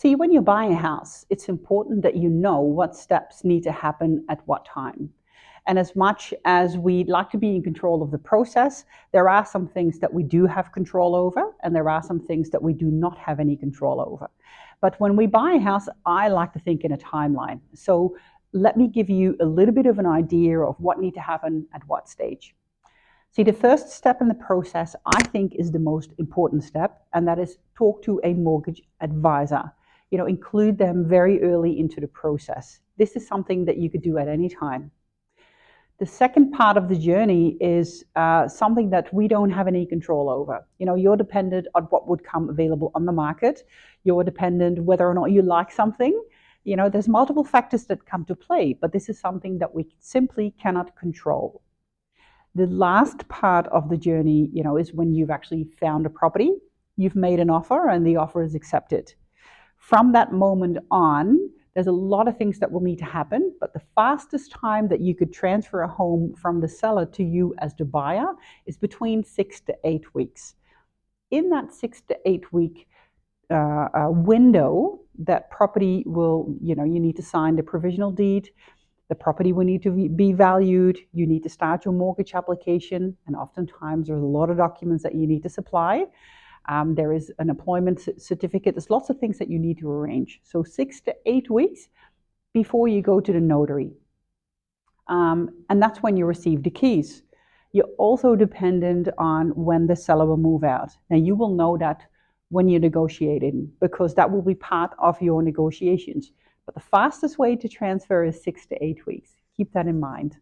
See, when you buy a house, it's important that you know what steps need to happen at what time. And as much as we'd like to be in control of the process, there are some things that we do have control over, and there are some things that we do not have any control over. But when we buy a house, I like to think in a timeline. So let me give you a little bit of an idea of what needs to happen at what stage. See, the first step in the process, I think, is the most important step, and that is talk to a mortgage advisor. Include them very early into the process. This is something that you could do at any time. The second part of the journey is something that we don't have any control over. You're dependent on what would come available on the market. You're dependent whether or not you like something. There's multiple factors that come to play, but this is something that we simply cannot control. The last part of the journey, is when you've actually found a property, you've made an offer, and the offer is accepted. From that moment on, there's a lot of things that will need to happen, but the fastest time that you could transfer a home from the seller to you as the buyer is between 6 to 8 weeks. In that 6 to 8 week window, that property will, you need to sign the provisional deed. The property will need to be valued. You need to start your mortgage application, and oftentimes there's a lot of documents that you need to supply. There is an employment certificate. There's lots of things that you need to arrange. So 6 to 8 weeks before you go to the notary. And that's when you receive the keys. You're also dependent on when the seller will move out. Now, you will know that when you're negotiating, because that will be part of your negotiations. But the fastest way to transfer is 6 to 8 weeks. Keep that in mind.